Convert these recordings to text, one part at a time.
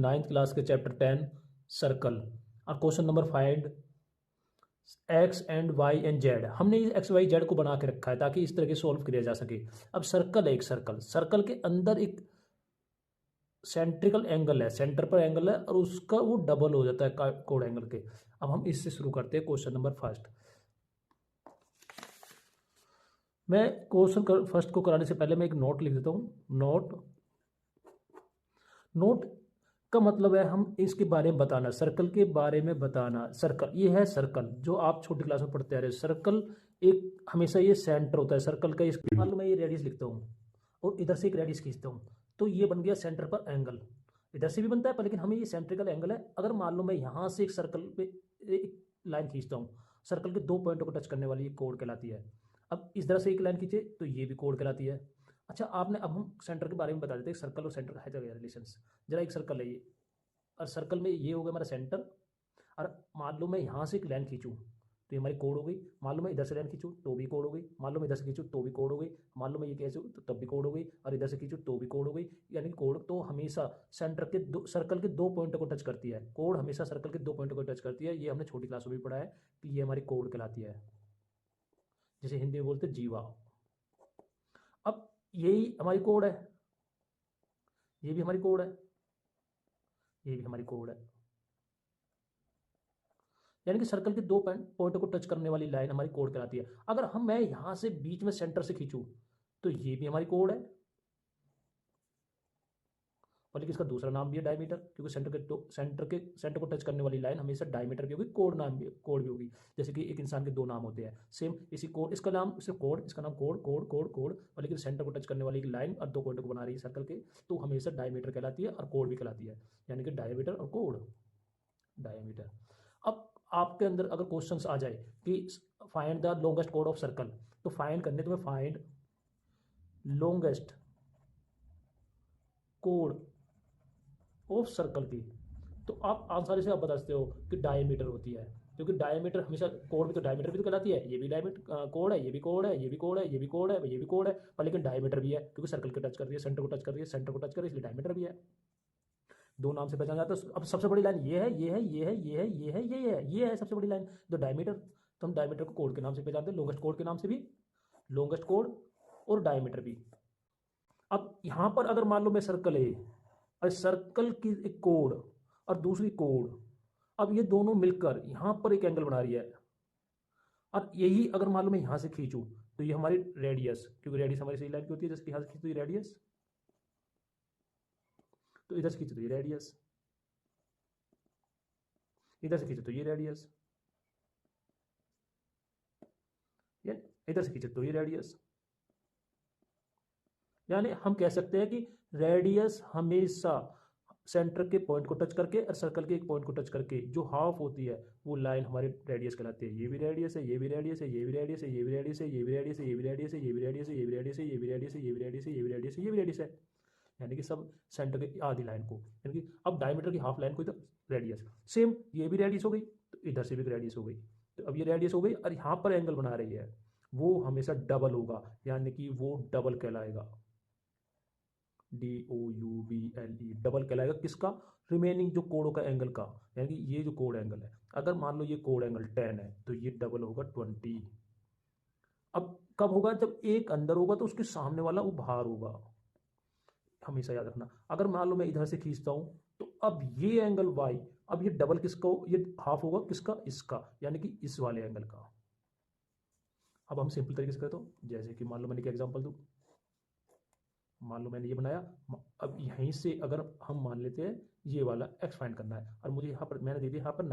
Ninth class के chapter 10 circle और question number 5 x and y and z. हमने इस एक्स वाई जेड को बना के रखा है ताकि इस तरह के सॉल्व किया जा सके। अब सर्कल है, एक सर्कल, सर्कल के अंदर एक सेंट्रिकल एंगल है, सेंटर पर एंगल है और उसका वो डबल हो जाता है कोड एंगल के। अब हम इससे शुरू करते हैं क्वेश्चन नंबर फर्स्ट। मैं क्वेश्चन फर्स्ट को कराने से पहले मैं एक नोट लिख देता हूँ। नोट का मतलब है हम इसके बारे में बताना, सर्कल के बारे में बताना। सर्कल ये है, सर्कल जो आप छोटी क्लास में पढ़ते आ रहे हो। सर्कल एक हमेशा ये सेंटर होता है सर्कल का। इसके मान लो मैं ये रेडियस लिखता हूँ और इधर से एक रेडियस खींचता हूँ तो ये बन गया सेंटर पर एंगल। इधर से भी बनता है पर लेकिन हमें ये सेंट्रिकल एंगल है। अगर मान लो मैं यहाँ से एक सर्कल पे एक लाइन खींचता हूँ, सर्कल के दो पॉइंटों को टच करने वाली ये कोड कहलाती है। अब इस तरह से एक लाइन खींचे तो ये भी कोड कहलाती है। अच्छा आपने, अब हम सेंटर के बारे में बता देते हैं। सर्कल और सेंटर है जगह रिलेशन। जरा एक सर्कल है ये और सर्कल में ये हो गया हमारा सेंटर। और मान लो मैं यहाँ से एक लाइन खींचूँ तो ये हमारी कोड हो गई। मान लो मैं इधर से लाइन खींचूँ तो भी कोड हो गई। मान लो मैं इधर से खींचूँ तो भी कोड हो गई। मान लो मैं ये खींचूँ तो तब भी कोड हो गई और इधर से खींचूँ तो भी कोड हो गई। यानी कोड तो हमेशा सेंटर के दो, सर्कल के दो पॉइंटों को टच करती है। कोड हमेशा सर्कल के दो पॉइंटों को टच करती है। ये हमने छोटी क्लास में भी पढ़ा है कि ये हमारी कोड कहलाती है, जैसे हिंदी में बोलते जीवा। अब यही हमारी कोड है, ये भी हमारी कोड है, ये भी हमारी कोड है। यानी कि सर्कल के दो पॉइंटों को टच करने वाली लाइन हमारी कोड कहलाती है। अगर मैं यहां से बीच में सेंटर से खींचूं तो ये भी हमारी कोड है। और लेकिन इसका दूसरा नाम भी है डायमीटर, क्योंकि सेंटर को टच करने वाली लाइन हमेशा डायमीटर भी होगी, कोड भी होगी। जैसे कि एक इंसान के दो नाम होते हैं सेम, इसी कोड, इसका नाम सिर्फ कोड, इसका नाम कोड कोड कोड कोड। और लेकिन सेंटर को टच करने वाली लाइन और दो पॉइंटों को बना रही है सर्कल के, तो हमेशा डायमीटर कहलाती है और कोड भी कहलाती है। यानी कि डायमीटर और कोड, डायमीटर। अब आपके अंदर अगर क्वेश्चंस आ जाए कि find the longest code of circle, तो फाइंड करने तुम्हें find longest code of circle की, तो आप आसानी से आप बता सकते हो कि डायमीटर होती है। क्योंकि डायमीटर हमेशा, कोड भी तो डायमीटर भी तो कहलाती है। ये भी डायमीटर कोड है, ये भी कोड है, ये भी कोड है, ये भी कोड है, ये भी कोड है, पर लेकिन डायमीटर भी है क्योंकि सर्कल को टच कर रही है, सेंटर को टच कर रही है, सेंटर को टच कर रही है, इसलिए डायमीटर भी है। दो नाम से पहचाना जाता है। अब सबसे बड़ी लाइन ये है, ये है, ये है, ये है, ये है, ये है सबसे बड़ी लाइन जो डायमीटर। तो हम डायमीटर को कोड के नाम से पहचानते हैं, लॉन्गेस्ट कोड के नाम से भी, लॉन्गेस्ट कोड और डायमीटर भी। अब यहां पर अगर मान लो मैं सर्कल है और सर्कल की एक कोड और दूसरी कोड, अब ये दोनों मिलकर यहां पर एक एंगल बना रही है। और यही अगर मान लो मैं यहां से खींचूं तो ये हमारी रेडियस, क्योंकि रेडियस हमारी सही लाइन की होती है, जैसे यहां से खींचो ये रेडियस, तो इधर से खींचो तो ये रेडियस, इधर से खींचो तो ये रेडियस, इधर से खींचो तो ये रेडियस। यानी हम कह सकते हैं कि रेडियस हमेशा सेंटर के पॉइंट को टच करके और सर्कल के एक पॉइंट को टच करके जो हाफ होती है वो लाइन हमारी रेडियस कहलाती है। ये भी रेडियस है, ये भी रेडियस है, ये भी रेडियस है, ये भी रेडियस है, ये भी रेडियस है, ये भी रेडियस है, ये भी रेडियस है, ये भी रेडियस है, ये भी रेडियस है, ये भी रेडियस है, ये भी रेडियस है, ये भी रेडियस है। यानी कि सब सेंटर के आधी लाइन को, यानी कि अब डायमीटर की हाफ लाइन को इधर रेडियस, सेम ये भी रेडियस हो गई तो इधर से भी रेडियस हो गई। तो अब ये रेडियस हो गई और यहाँ पर एंगल बना रही है, वो हमेशा डबल होगा, यानी कि वो डबल कहलाएगा, DOUBLE, डबल कहलाएगा। किसका? रिमेनिंग जो कोडों का एंगल का, यानी कि ये जो कोड एंगल है, अगर मान लो ये कोड एंगल 10 है तो ये डबल होगा 20। अब कब होगा? जब एक अंदर होगा तो उसके सामने वाला वो बाहर होगा, हमेशा याद रखना। अगर मान लो मैं इधर से खींचता हूं तो अब ये एंगल वाई, अब ये डबल किसका, ये हाफ होगा किसका? इसका, यानी कि इस वाले एंगल का। अब हम सिंपल तरीके से करते हो, जैसे कि मान लो मैंने क्या एग्जांपल दूं, मान लो मैंने ये बनाया। अब यहीं से अगर हम मान लेते हैं ये वाला एक्स फाइंड करना है और मुझे यहाँ पर मैंने दे दिया यहाँ पर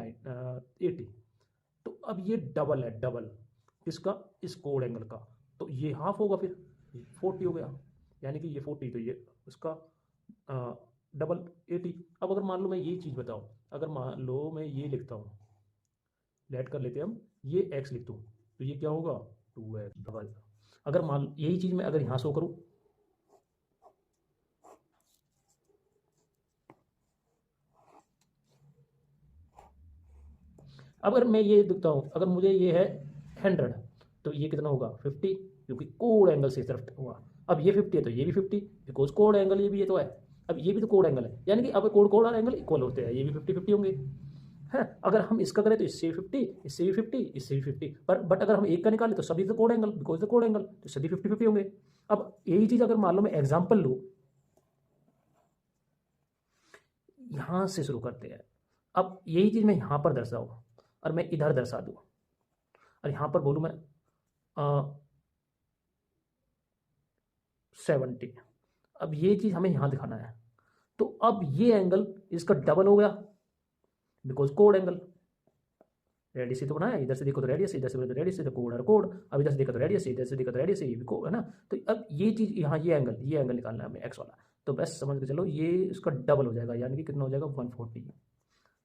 80, तो अब ये डबल है, डबल किसका? इस कोड एंगल का। तो ये हाफ होगा, फिर 40 हो गया, यानी कि ये 40 तो ये उसका डबल 80। अब अगर मान लो मैं ये चीज़ बताऊँ, अगर मान लो मैं ये लिखता हूँ, लेट कर लेते हैं हम, ये एक्स लिख दूँ तो ये क्या होगा? 2x double. अगर मान यही चीज़ मैं अगर यहाँ शो करूँ, अगर मैं ये दिखता हूँ, अगर मुझे ये है 100 तो ये कितना होगा? 50, क्योंकि कोड एंगल से इस तरफ हुआ। अब ये 50 है तो ये भी 50, बिकॉज कोड एंगल ये भी ये तो है। अब ये भी तो कोड एंगल है, यानी कि अब कोड कोड और एंगल इक्वल होते हैं, ये भी 50-50 होंगे है। अगर हम इसका करें तो इससे भी 50, इससे भी 50, इससे भी 50, पर बट अगर हम एक का निकालें तो सभी तो कोड angle, because the code angle, तो सभी 50-50 होंगे। अब यही चीज अगर मान लो मैं एग्जाम्पल लूँ, यहां से शुरू करते हैं। अब यही चीज मैं यहां पर दर्शाऊं और मैं इधर दर्शा दूं और यहां पर बोलूं मैं 70, अब ये चीज हमें यहां दिखाना है, तो अब ये एंगल इसका डबल हो गया, बिकॉज कोड एंगल, रेडियस ही तो बनाया, इधर से देखो तो रेडियस, इधर से देखो तो रेडियस, इधर कोड और कोड, अब इधर से देखो तो रेडियस, इधर से देखो तो रेडियस, ये भी कोड है ना। तो अब ये चीज यहाँ ये एंगल निकालना है हमें एक्स वाला, तो बस समझ के चलो ये इसका डबल हो जाएगा, यानी कि कितना हो जाएगा 140।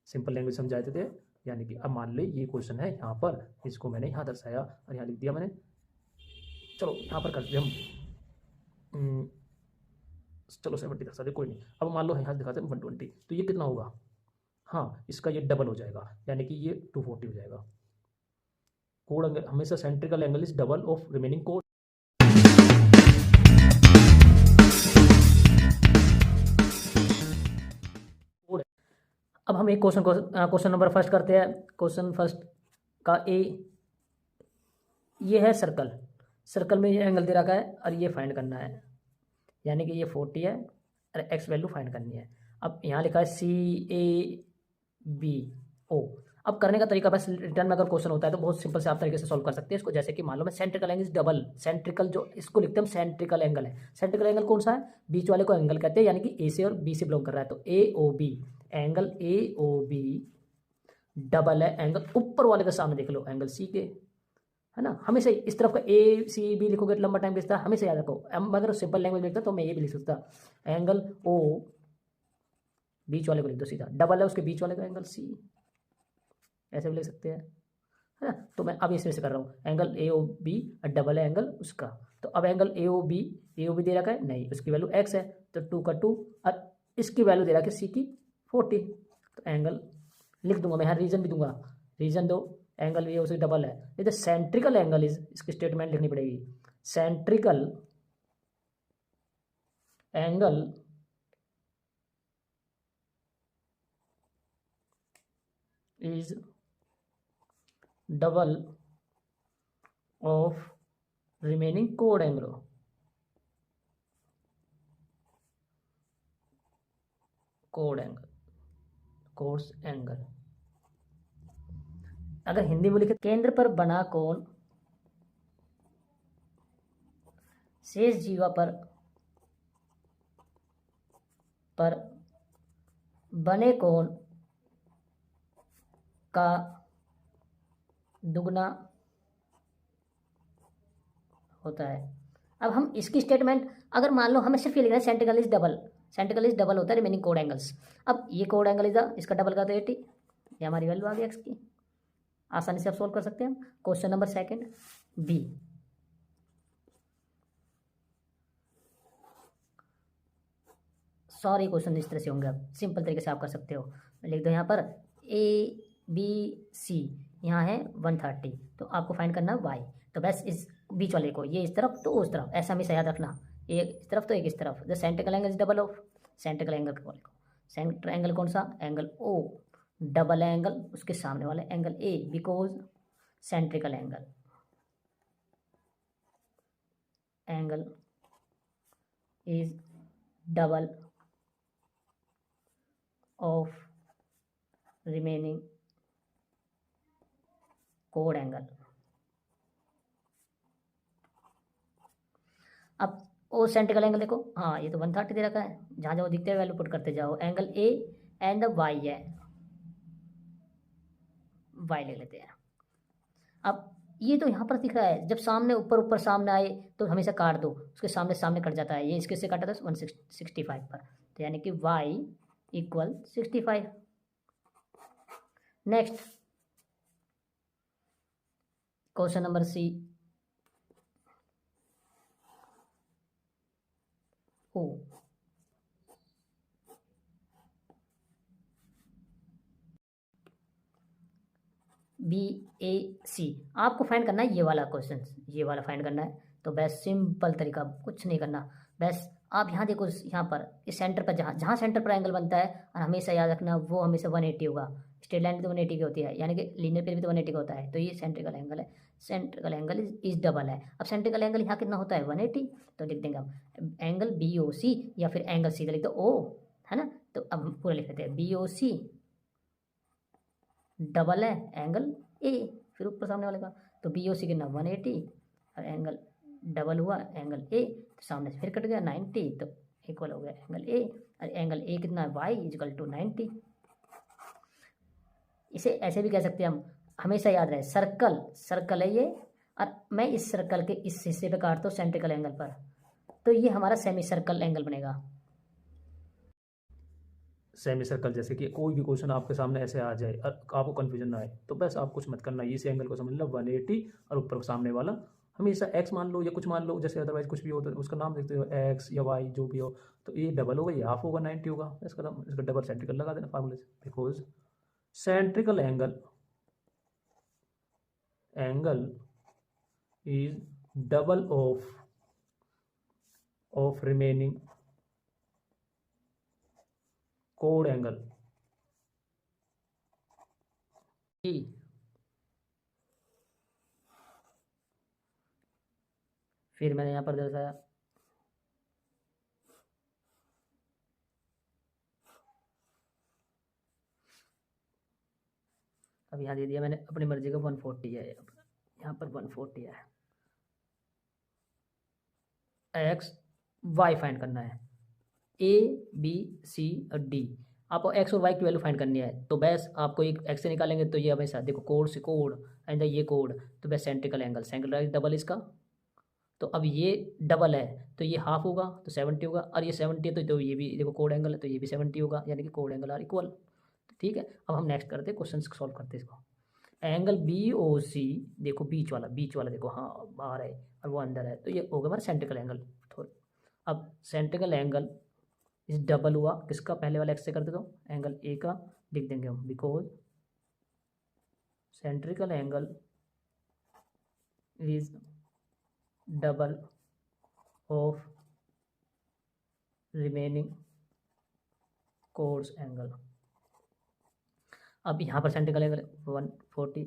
सिंपल लैंग्वेज समझाए थे, यानी कि अब मान ले ये क्वेश्चन है यहाँ पर, इसको मैंने यहाँ दर्शाया और यहाँ लिख दिया मैंने। चलो यहाँ पर करते हम चलो 70 दर्शा दे, कोई नहीं। अब मान लो यहाँ दिखाते हैं 120, तो ये कितना होगा, हाँ इसका ये डबल हो जाएगा, यानी कि ये 240 हो जाएगा। कोड एंगल हमेशा सेंट्रिकल angle is double of remaining code. अब हम एक क्वेश्चन नंबर फर्स्ट करते हैं। क्वेश्चन फर्स्ट का ए, ये है सर्कल, सर्कल में ये एंगल दे रखा है और ये फाइंड करना है, यानी कि ये 40 है और एक्स वैल्यू फाइंड करनी है। अब यहाँ लिखा है CABO। अब करने का तरीका, बस रिटर्न में अगर क्वेश्चन होता है तो बहुत सिंपल से आप तरीके से सॉल्व कर सकते हैं इसको। जैसे कि मान लो मैं सेंट्रिकल एंगल इज डबल, सेंट्रिकल जो इसको लिखते हैं सेंट्रिकल एंगल है। सेंट्रिकल एंगल कौन सा है, बीच वाले को एंगल कहते हैं, यानी कि ए से और बी से बिलोंग कर रहा है, तो AOB एंगल AOB डबल है एंगल ऊपर वाले के सामने देख लो एंगल C के, है ना। हमेशा इस तरफ का ACB लिखोगे लंबा टाइम लिखता है, हमेशा याद रखो। अगर सिंपल लैंग्वेज लिखता तो मैं ये भी लिख सकता, एंगल O बीच वाले को लिख दो सीधा, डबल है उसके बीच वाले का एंगल C, ऐसे भी लिख सकते हैं, है ना। तो मैं अब इसमें से कर रहा हूँ, एंगल AOB डबल है एंगल उसका, तो अब एंगल AOB दे रखा है नहीं, उसकी वैल्यू x है तो 2 का 2 और इसकी वैल्यू दे रखा है C की 40, तो एंगल लिख दूंगा मैं यहाँ, रीजन भी दूंगा, रीजन दो, एंगल ये उसकी डबल है। ये सेंट्रिकल एंगल इज, इसकी स्टेटमेंट लिखनी पड़ेगी, सेंट्रिकल angle is double of remaining code angle, code angle, course angle. अगर हिंदी में लिखे, केंद्र पर बना कोण शेष जीवा पर बने कोण का दुगना होता है। अब हम इसकी स्टेटमेंट, अगर मान लो हमें सिर्फ ये लिखना है सेंट्रिकल इज डबल, सेंट्रिकल इज डबल होता है रिमेनिंग कोड एंगल्स। अब ये कोड एंगल इज इसका डबल का तो 80, ये हमारी वैल्यू आ गई एक्स की, आसानी से आप सोल्व कर सकते हैं। Question number second b, sorry question इस तरह से होंगे, अब सिंपल तरीके से आप कर सकते हो। लिख दो यहाँ पर ABC, यहाँ है 130, तो आपको फाइंड करना है y, तो बस इस बीच वाले को, ये इस तरफ तो उस तरफ, ऐसा हमेशा याद रखना, एक इस तरफ तो एक इस तरफ। The सेंट्रिकल angle is double of, सेंट्रिकल angle को, सेंटर एंगल कौन सा, एंगल O, डबल एंगल उसके सामने वाले angle A, because सेंट्रिकल angle is double of remaining code angle. अब ओ सेंट्रिकल एंगल देखो, हाँ ये तो 130 दे रखा है, जहाँ जहाँ दिखते हैं वैल्यू पुट करते जाओ। एंगल A एंड y है, y ले लेते हैं। अब ये तो यहाँ पर दिख रहा है, जब सामने ऊपर सामने आए तो हमेशा काट दो, उसके सामने कट जाता है, ये इसके से काटा था 165 पर, तो यानी कि y equal 65। Next question number C, O, BAC आपको फाइंड करना है, ये वाला क्वेश्चन, ये वाला फाइंड करना है। तो बस सिंपल तरीका, कुछ नहीं करना, बस आप यहाँ देखो, यहाँ पर इस सेंटर पर जहाँ जहाँ सेंटर पर एंगल बनता है, और हमेशा याद रखना वो हमेशा 180 होगा। स्ट्रेट लाइन भी तो 180 की होती है, यानी कि लीनियर पे भी तो 180 का होता है। तो ये सेंट्रिकल एंगल है, सेंट्रिकल एंगल इज डबल है। अब सेंट्रिकल एंगल यहाँ कितना होता है 180, तो लिख देंगे हम एंगल BOC, या फिर एंगल सीधा लिख दो O, है ना। तो अब हम पूरा लिख देते हैं BOC डबल है एंगल A, फिर ऊपर सामने वाले का, तो BOC कितना 180, और एंगल डबल हुआ एंगल A, तो सामने से फिर कट गया 90, तो इक्वल हो गया एंगल A, और एंगल A कितना है Y इक्वल टू 90। इसे ऐसे भी कह सकते हैं हम, हमेशा याद रहे सर्कल सर्कल है ये, और मैं इस सर्कल के इस हिस्से पे काटता हूँ सेंट्रिकल एंगल पर, तो ये हमारा सेमी सर्कल एंगल बनेगा। सेमी सर्कल, जैसे कि कोई भी क्वेश्चन आपके सामने ऐसे आ जाए और आपको कन्फ्यूजन ना आए, तो बस आप कुछ मत करना, इस एंगल को समझ लो 180, और ऊपर सामने वाला हमेशा एक्स मान लो या कुछ मान लो, जैसे अदरवाइज कुछ भी हो तो उसका नाम देखते हो एक्स या वाई जो भी हो, तो ये डबल होगा, ये हाफ होगा, 90 होगा, इसका डबल सेंट्रिकल लगा देना फार्मूले से, because सेंट्रिकल angle is double of remaining code angle. फिर मैंने यहाँ पर दर्शाया अब यहाँ दे दिया मैंने अपनी मर्जी का 140 है, यहाँ पर 140 है, एक्स वाई फाइंड करना है, ABC और D, आपको एक्स और वाई की वैल्यू फाइंड करनी है। तो बस आपको एक एक्स से निकालेंगे तो ये हमेशा देखो कोड से कोड एंड ये कोड, तो बस सेंट्रिकल एंगल सेंट्रिकल डबल इसका, तो अब ये डबल है तो ये हाफ होगा तो 70 होगा, और ये 70 है तो ये भी देखो कोड एंगल है तो ये भी 70 होगा, यानी कि कोड एंगल आर इक्वल। ठीक है, अब हम नेक्स्ट करते हैं, क्वेश्चन सॉल्व करते हैं इसको। एंगल BOC देखो बीच वाला देखो, हाँ बाहर है और वो अंदर है, तो ये हो गया हमारा सेंट्रिकल एंगल। अब सेंट्रिकल एंगल इस डबल हुआ किसका, पहले वाला एक्स से करते तो एंगल A का लिख देंगे हम, because सेंट्रिकल angle is double of remaining कोर्स एंगल। अब यहाँ पर सेंट्रिकल एंगल 140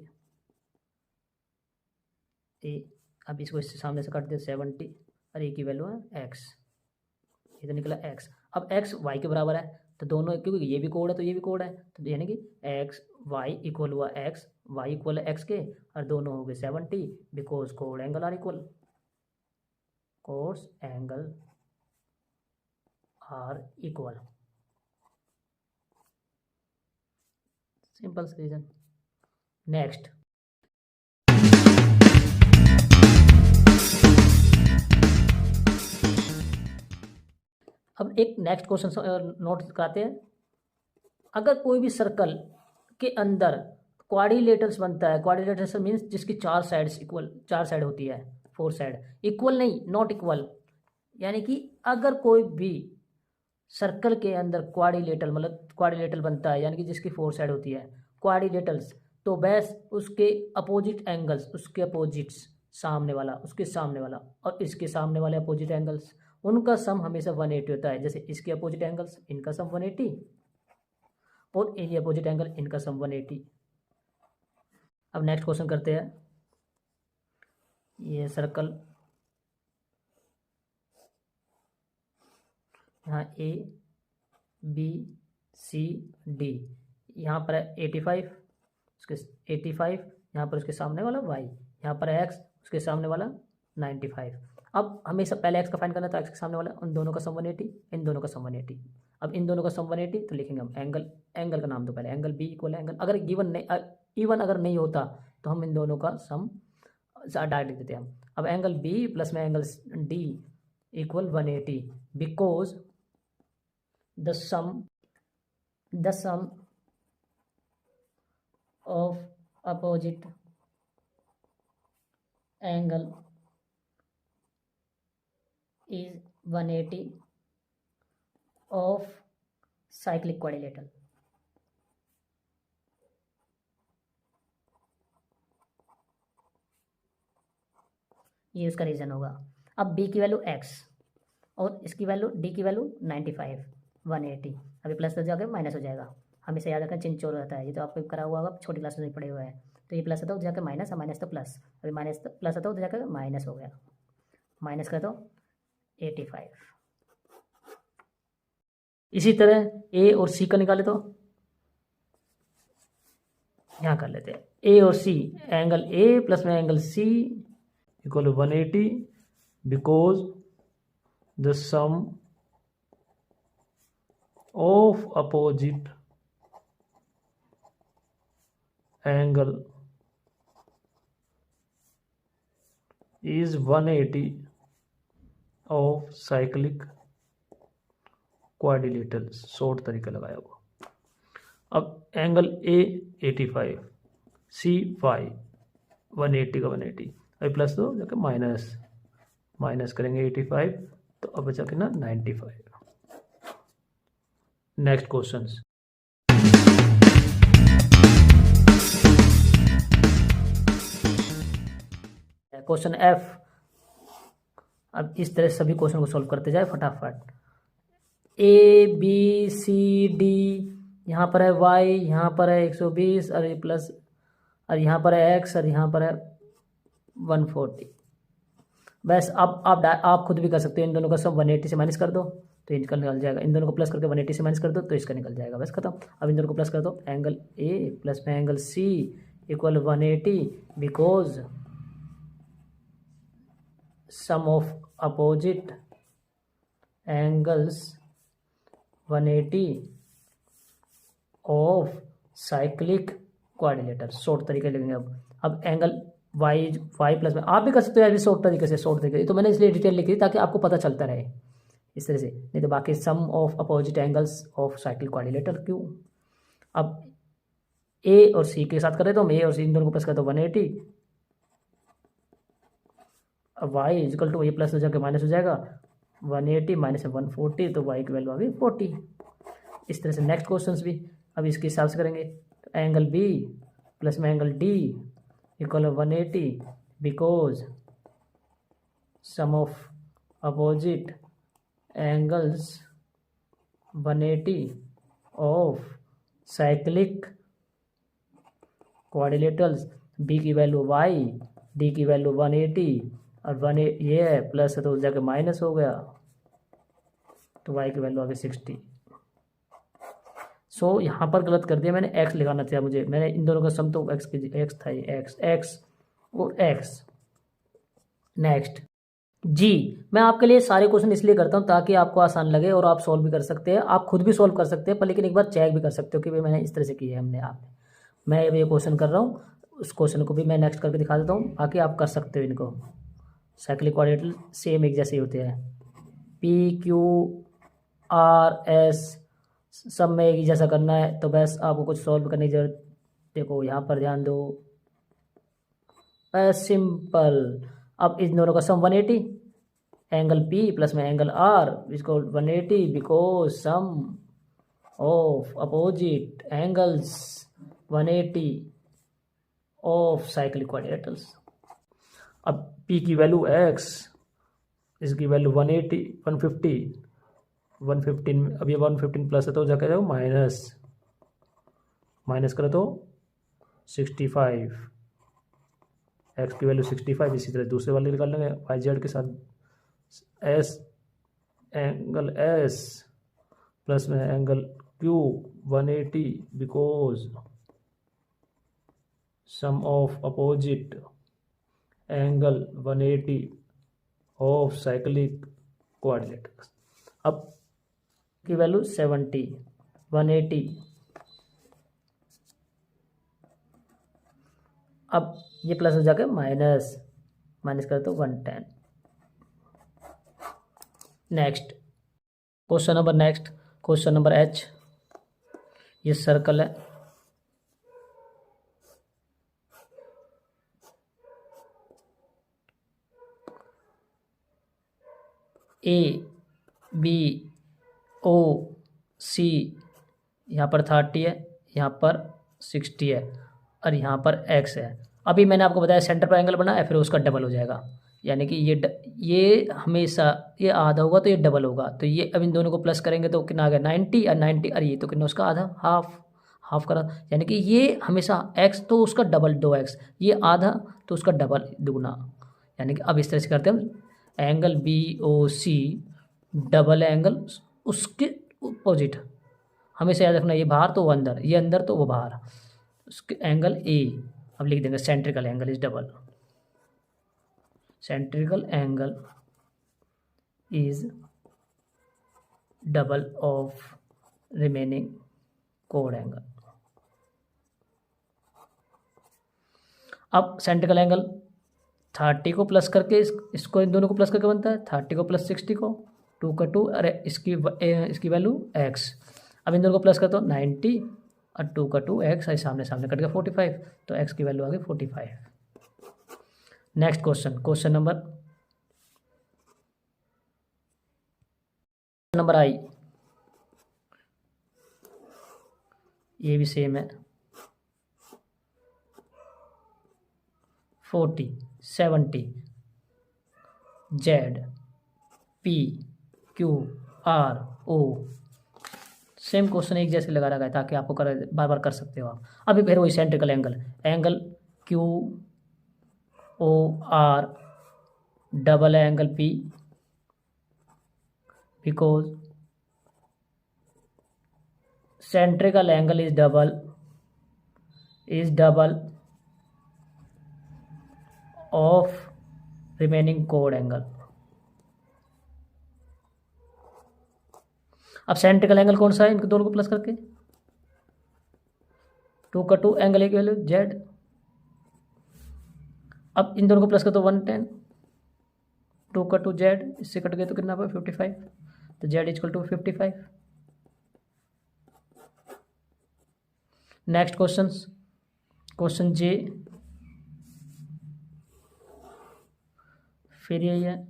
ए, अब इसको इससे सामने से काट दे 70, और ए की वैल्यू है एक्स, ये तो निकला एक्स। अब एक्स वाई के बराबर है, तो दोनों क्योंकि ये भी कोड है तो ये भी कोड है, तो यानी कि एक्स वाई इक्वल हुआ एक्स, वाई इक्वल है एक्स के, और दोनों हो गए 70, बिकॉज कोड angle are equal, chords angle are equal, simple reason. Next, अब एक नेक्स्ट क्वेश्चन नोट कराते हैं। अगर कोई भी सर्कल के अंदर क्वाड्रिलेटरल्स बनता है, क्वाड्रिलेटरल्स मीन्स जिसकी 4 साइड्स इक्वल, 4 साइड होती है, 4 साइड, इक्वल नहीं नॉट इक्वल, यानी कि अगर कोई भी सर्कल के अंदर क्वाड्रिलेटरल मतलब क्वाड्रिलेटरल बनता है, यानी कि जिसकी 4 साइड होती है क्वाड्रिलेटरल्स, तो बस उसके अपोजिट एंगल्स, उसके अपोजिट्स, सामने वाला उसके सामने वाला और इसके सामने वाले अपोजिट एंगल्स, उनका सम हमेशा 180 होता है। जैसे इसके अपोजिट एंगल्स इनका सम 180, और ये अपोजिट एंगल इनका सम 180। अब नेक्स्ट क्वेश्चन करते हैं। ये सर्कल यहाँ ABCD, यहाँ पर है 85, उसके 85, यहाँ पर उसके सामने वाला y, यहाँ पर है x, उसके सामने वाला 95। अब हमेशा पहले x का फाइंड करना था, x के सामने वाला, उन दोनों का सम 180, इन दोनों का सम 180। अब इन दोनों का सम 180 तो लिखेंगे हम एंगल का नाम दो पहले, एंगल B इक्वल एंगल, अगर गिवन नहीं इवन अगर नहीं होता तो हम इन दोनों का सम डायरेक्ट लिख देते हैं हम। अब एंगल B प्लस में angle D equal 180, because the sum of opposite angle is 180 of cyclic quadrilateral। ये उसका रीजन होगा। अब b की वैल्यू x, और इसकी वैल्यू डी की वैल्यू 95 180। अभी प्लस हो जाकर माइनस हो जाएगा, हमेशा याद रखना चिन्ह चोर रहता है, ये तो आपको करा हुआ होगा छोटी क्लास में पढ़े हुए हैं। तो ये प्लस होता है जाकर माइनस, और माइनस तो प्लस, अभी माइनस प्लस होता है जाकर माइनस हो गया, माइनस कर दो 85। इसी तरह ए और सी का निकाले तो यहाँ कर लेते हैं ए और सी, एंगल ए प्लस में angle C equal 180 because the sum of opposite angle is 180 of cyclic quadrilaterals। Short तरीका लगाया हुआ। अब एंगल ए 85, सी 5, 180 का 180, अभी प्लस दो जाके माइनस, माइनस करेंगे 85, तो अब बचा के ना 95। Next question, question F. अब इस तरह सभी क्वेश्चन को सॉल्व करते जाए फटाफट। ए बी सी डी, यहाँ पर है वाई, यहाँ पर है 120 और ये प्लस, और यहाँ पर है एक्स, और यहाँ पर है 140। बस अब आप खुद भी कर सकते हो, इन दोनों का सब 180 से माइनस कर दो तो इनका निकल जाएगा, इन दोनों को प्लस करके 180 से माइनस कर दो तो इसका निकल जाएगा, बस खत्म। अब इन दोनों को प्लस कर दो, एंगल ए प्लस में angle C equal 180 because sum of opposite angles 180 of cyclic quadrilateral। Short तरीके लिखेंगे अब एंगल वाई प्लस में, आप भी कर सकते हो यार शॉर्ट तरीके से, शॉर्ट तरीके, तो मैंने इसलिए डिटेल लिखी थी ताकि आपको पता चलता रहे इस तरह से, नहीं तो बाकी sum of opposite angles of cyclic quadrilateral क्यों। अब ए और सी के साथ कर रहे तो हम ए और सी इन दोनों को प्लस कर दो 180, अब वाई इजिकल टू ये प्लस हो जाकर माइनस हो जाएगा 180 माइनस 140, तो वाई की वैल्यू आ गई 40। इस तरह से नेक्स्ट क्वेश्चंस भी अब इसके हिसाब से करेंगे। एंगल बी प्लस में angle D equal 180 because sum of opposite angles 180 of cyclic quadrilaterals. B की वैल्यू वाई, डी की वैल्यू 180 और 1 ये है प्लस है तो जाके माइनस हो गया, तो y की वैल्यू आ गई 60। सो यहाँ पर गलत कर दिया मैंने, x लिखाना था मुझे, मैंने इन दोनों का सम तो x था, x और x। नेक्स्ट जी, मैं आपके लिए सारे क्वेश्चन इसलिए करता हूँ ताकि आपको आसान लगे और आप सॉल्व भी कर सकते हैं, आप खुद भी सॉल्व कर सकते हैं, पर लेकिन एक बार चेक भी कर सकते हो कि भाई मैंने इस तरह से किया है हमने आपने। मैं ये क्वेश्चन कर रहा हूँ, उस क्वेश्चन को भी मैं नेक्स्ट करके दिखा देता हूँ, बाकी आप कर सकते हो इनको। साइक्लिक क्वाड्रिलेटरल सेम एक जैसे ही होते हैं, पी क्यू आर एस सब में एक ही जैसा करना है, तो बस आपको कुछ सॉल्व करने की जरूरत। देखो यहाँ पर ध्यान दो, सिंपल। अब इन दोनों का सम 180, एंगल पी प्लस में एंगल आर इसको 180 because sum of opposite angles 180 of cyclic quadrilaterals. अब P की वैल्यू x, इसकी वैल्यू 180 115, अब ये 115 प्लस है तो जाकर जाओ माइनस, माइनस करो तो 65, x की वैल्यू 65। इसी तरह दूसरे वाले निकाल लेंगे वाई जेड के साथ, s एंगल s प्लस में angle q 180 because sum of opposite angle 180 of cyclic quadrilaterals. अब की वैल्यू 70, 180, अब ये प्लस हो जाकर माइनस, माइनस कर तो 110। Next question number H। ये सर्कल है, ए बी ओ सी, यहाँ पर 30 है, यहाँ पर 60 है और यहाँ पर x है। अभी मैंने आपको बताया सेंटर पर एंगल बना है, फिर उसका डबल हो जाएगा। यानी कि ये हमेशा ये आधा होगा तो ये डबल होगा, तो ये अब इन दोनों को प्लस करेंगे तो कितना आ गया 90 और 90, अरे ये तो कितना उसका आधा हाफ करा, यानी कि ये हमेशा x तो उसका डबल 2x, ये आधा तो उसका डबल दुगना। यानी कि अब इस तरह से करते हैं हम एंगल BOC डबल एंगल उसके अपोजिट, हमेशा याद रखना ये बाहर तो वो अंदर, ये अंदर तो वो बाहर, उसके एंगल A। अब लिख देंगे सेंट्रिकल angle is double, सेंट्रिकल angle is double of remaining code angle. अब सेंट्रिकल एंगल 30 को प्लस करके इसको इन दोनों को प्लस करके बनता है 30 को प्लस 60 को 2 का 2, अरे इसकी वैल्यू x। अब इन दोनों को प्लस करता हूँ 90 और 2 का 2 x, सामने सामने कट गया 45, तो x की वैल्यू आ गई 45। नेक्स्ट क्वेश्चन नंबर आई, ये भी सेम है 40 70 Z P Q R O, same question एक जैसे लगा रखा है ताकि आपको बार बार कर सकते हो आप। अभी फिर वही सेंट्रिकल angle Q O R double angle P, because सेंट्रिकल angle is double of remaining code angle. अब सेंट्रिकल एंगल कौन सा है, इनको दोनों को प्लस करके 2 का 2 एंगल ए की वैल्यू Z। अब इन दोनों को प्लस कर तो 110, 2 का 2 Z, इससे कट गए तो कितना पर 55, तो Z equal to 55। Next question J, फिर यही है,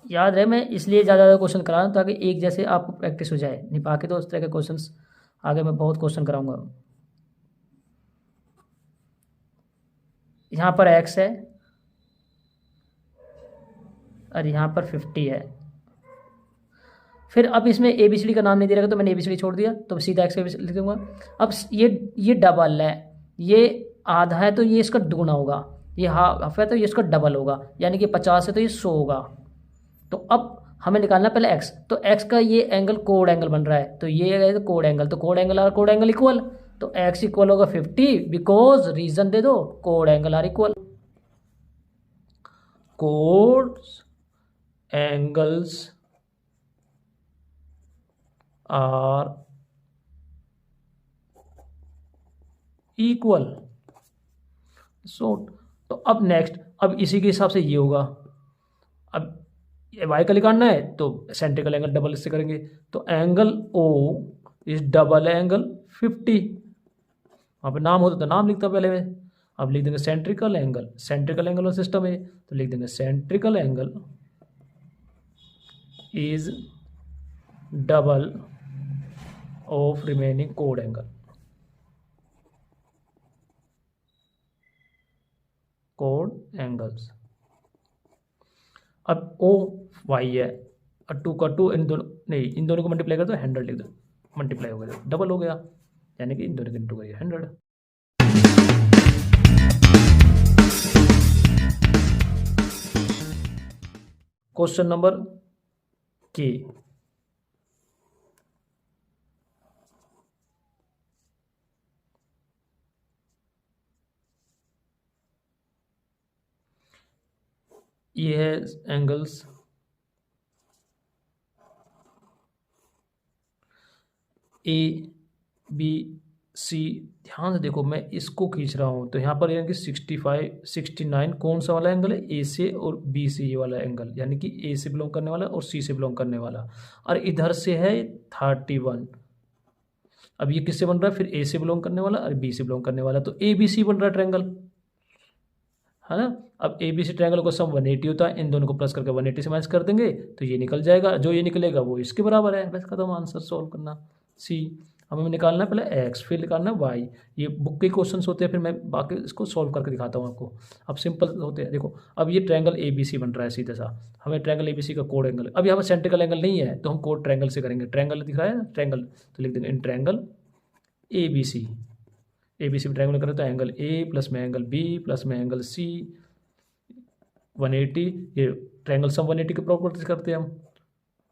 याद रहे मैं इसलिए ज़्यादा क्वेश्चन करा रहा हूँ ताकि एक जैसे आपको प्रैक्टिस हो जाए, नहीं बाकी तो उस तरह के क्वेश्चंस आगे मैं बहुत क्वेश्चन कराऊंगा। यहाँ पर x है और यहाँ पर 50 है। फिर अब इसमें ABCD का नाम नहीं दे रखा तो मैंने ABCD छोड़ दिया, तो सीधा x लिख दूंगा। अब ये डबल है, ये आधा है तो ये इसका दुगुना होगा, ये हाफ है तो ये इसका डबल होगा, यानी कि 50 है तो ये 100 होगा। तो अब हमें निकालना पहले x, तो x का ये एंगल कोड एंगल बन रहा है, तो ये है कोड एंगल, तो कोड एंगल इक्वल, तो x इक्वल होगा 50, बिकॉज रीजन दे दो कोड एंगल आर इक्वल। कोड एंगल्स आर इक्वल। सो तो अब नेक्स्ट, अब इसी के हिसाब से ये होगा। अब y का निकालना है तो सेंट्रिकल एंगल डबल इससे करेंगे, तो angle O is double angle 50। वहाँ पे नाम होता तो नाम लिखता पहले में। अब लिख देंगे सेंट्रिकल एंगल का सिस्टम है, तो लिख देंगे सेंट्रिकल angle is double of remaining code angle. Code angles. अब O Y है और 2 का 2 इन दोनों को मल्टीप्लाई कर दो, 100 लिख दो, मल्टीप्लाई हो गया डबल हो गया, यानी कि इन दोनों के इंटू करिए 100। क्वेश्चन नंबर K, ये है एंगल्स ABC। ध्यान से देखो, मैं इसको खींच रहा हूँ तो यहाँ पर यानी कि 65 69 कौन सा वाला एंगल है, A से और B से ये वाला एंगल, यानी कि A से बिलोंग करने वाला और C से बिलोंग करने वाला, और इधर से है 31। अब ये किससे बन रहा है, फिर A से बिलोंग करने वाला और B से बिलोंग करने वाला, तो ABC बन रहा है ट्रायंगल, है ना। अब ABC ट्रायंगल का सम 180 होता है, इन दोनों को प्लस करके 180 से माइनस कर देंगे तो ये निकल जाएगा, जो ये निकलेगा वो इसके बराबर है। बस खत्म, आंसर सॉल्व करना C। हमें निकालना है पहले एक्स, फिर निकालना है वाई। ये बुक के क्वेश्चंस होते हैं, फिर मैं बाकी इसको सॉल्व करके दिखाता हूँ आपको। अब सिंपल होते हैं, देखो अब ये ट्रायंगल ए बी सी बन रहा है सीधा सा, हमें ट्रायंगल ए बी सी का कोड एंगल, अब यहाँ पर सेंट्रिकल एंगल नहीं है तो हम कोड ट्रायंगल से करेंगे। ट्रायंगल दिख रहा है ना, ट्रायंगल, तो लिख देंगे in triangle A B C. A B C में ट्रायंगल करें तो एंगल ए प्लस में एंगल बी प्लस में एंगल सी 180। ये ट्रायंगल सम 180 की प्रॉपर्टीज करते हैं हम,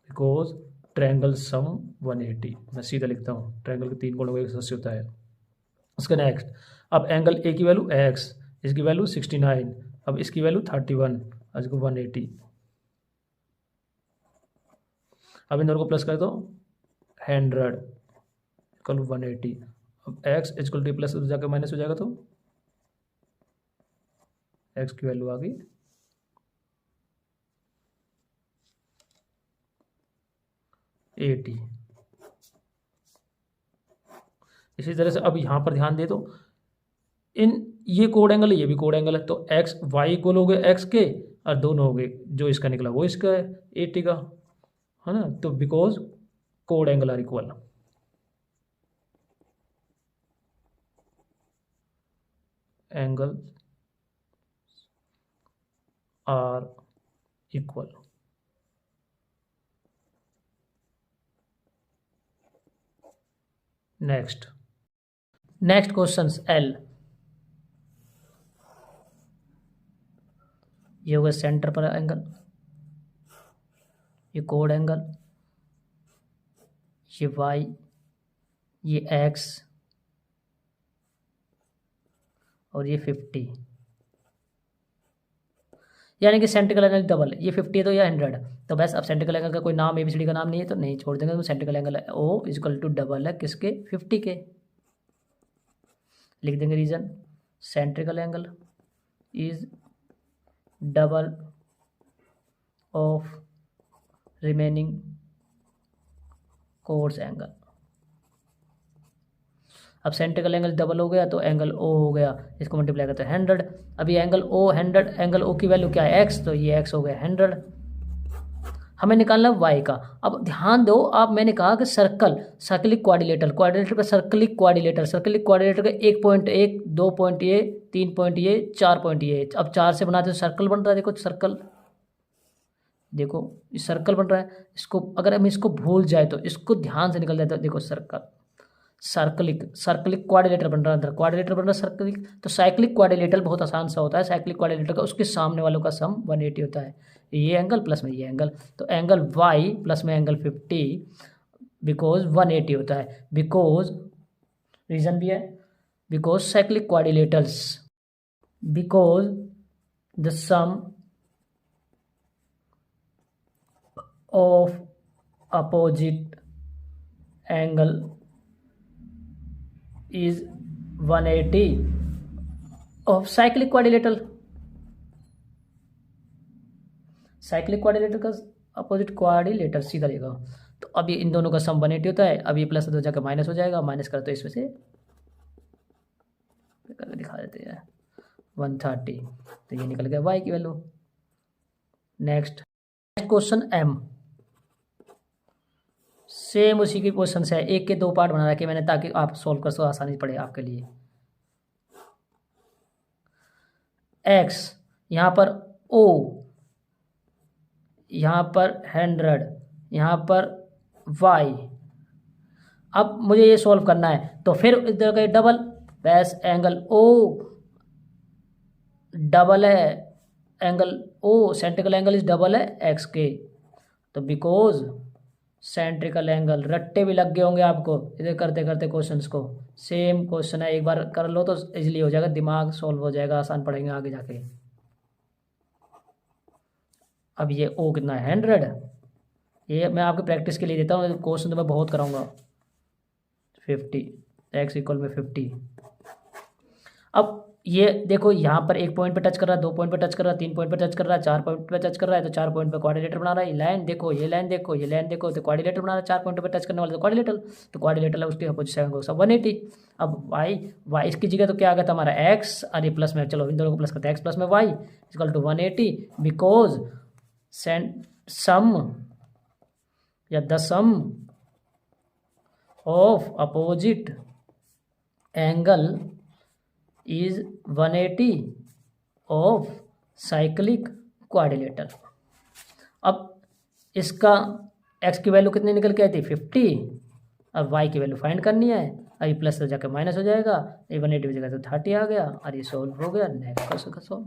बिकॉज ट्रायंगल सम 180। मैं सीधा लिखता हूँ, ट्रायंगल के 3 कोणों का एक सदस्य होता है। उसका नेक्स्ट, अब एंगल ए की वैल्यू एक्स, इसकी वैल्यू 69, अब इसकी वैल्यू 31, और इसको 180। अब इन दोनों को प्लस कर दो, 100 इक्वल 180। अब एक्स इक्वल टू प्लस जाकर माइनस हो जाएगा, तो एक्स की वैल्यू आ गई 80। इसी तरह से अब यहाँ पर ध्यान दे दो, इन ये कोड एंगल है, ये भी कोड एंगल है, तो एक्स वाई इक्वल हो गए एक्स के, और दोनों हो गए, जो इसका निकला वो इसका है 80 का, है ना। तो बिकॉज कोड angle are equal, angle are equal. Next question L, ये होगा सेंटर पर एंगल, ये कोड एंगल, ये वाई, ये एक्स, और ये 50, यानी कि सेंट्रिकल एंगल डबल, ये 50 है तो ये 100। तो बस अब सेंट्रिकल एंगल का कोई नाम ABCD का नाम नहीं है तो नहीं छोड़ देंगे, तो central angle O equal to double है किसके, 50 के। लिख देंगे reason, central angle is double of remaining कोर्स एंगल। अब सेंट्रिकल एंगल डबल हो गया तो एंगल O हो गया, इसको मल्टीप्लाई करते हैं 100। अब ये एंगल O 100, एंगल O की वैल्यू क्या है x, तो ये x हो गया 100। हमें निकालना y का। अब ध्यान दो, आप मैंने कहा कि सर्कलिक क्वाड्रिलेटरल का सर्कलिक क्वाड्रिलेटर का 1 पॉइंट 1, 2 पॉइंट ये, 3 पॉइंट ये, 4 पॉइंट ये। अब 4 से बनाते तो सर्कल बन रहा है, देखो सर्कल, देखो ये सर्कल बन रहा है। इसको अगर हम इसको भूल जाए तो इसको ध्यान से निकल जाए तो देखो सर्कलिक क्वाड्रिलेटर बन रहा है, क्वाड्रिलेटर बन रहा है सर्कलिक। तो साइक्लिक क्वाड्रिलेटर बहुत आसान सा होता है, साइक्लिक क्वाड्रिलेटर का उसके सामने वालों का सम 180 होता है, ये एंगल प्लस में ये एंगल। तो एंगल y प्लस में एंगल 50 बिकॉज 180 होता है, बिकॉज रीजन भी है, because cyclic quadrilaterals, because the sum of opposite angle is 180 of cyclic quadrilateral। Cyclic quadrilateral का अपोजिट क्वाड्रिलेटर सीधा लेगा। तो अब ये इन दोनों का सम 180 होता है। अब ये प्लस तो जाकर माइनस हो जाएगा, माइनस कर तो इसमें से करके दिखा देते हैं 130, तो ये निकल गया y की value. Next question M, same उसी की क्वेश्चन है, एक के 2 पार्ट बना रखे मैंने ताकि आप सॉल्व कर सको, आसानी पड़े आपके लिए। x यहाँ पर O, यहाँ पर 100, यहाँ पर y। अब मुझे ये सॉल्व करना है तो फिर इधर का डबल, बस एंगल O डबल है, angle O सेंट्रिकल angle is double है x के। तो बिकॉज सेंट्रिकल एंगल, रट्टे भी लग गए होंगे आपको इधर करते करते क्वेश्चंस को। सेम क्वेश्चन है, एक बार कर लो तो इजीली हो जाएगा, दिमाग सॉल्व हो जाएगा, आसान पड़ेंगे आगे जाके। अब ये O कितना है 100, ये मैं आपकी प्रैक्टिस के लिए देता हूँ, क्वेश्चन तो मैं बहुत कराऊंगा। 50 x इक्वल में 50। अब ये देखो यहाँ पर 1 पॉइंट पे टच कर रहा है, 2 पॉइंट पे टच कर रहा है, 3 पॉइंट पे टच कर रहा है, 4 पॉइंट पे टच कर रहा है, तो 4 पॉइंट पे क्वाड्रिलेटर बना रहा है। लाइन देखो, ये लाइन देखो, ये लाइन देखो, तो क्वाड्रिलेटर बना रहा है, 4 पॉइंट पे टच करने वाला तो क्वाड्रिलेटर, तो क्वाड्रिलेटर है उसके अपोजिट साइड को सब 180। अब y इसकी जगह तो क्या आ गया था हमारा x, अरे प्लस में, चलो इन दोनों को प्लस करते हैं, x प्लस में y equal to 180 because sum या the sum of opposite angle is 180 of cyclic quadrilateral. अब इसका x की वैल्यू कितनी निकल के आई थी 50, अब y की वैल्यू फाइंड करनी है। अब ये प्लस से जाकर माइनस हो जाएगा, ये 180 की जगह तो 30 आ गया और ये सॉल्व हो गया। नेक्स्ट क्वेश्चन का सॉल्व।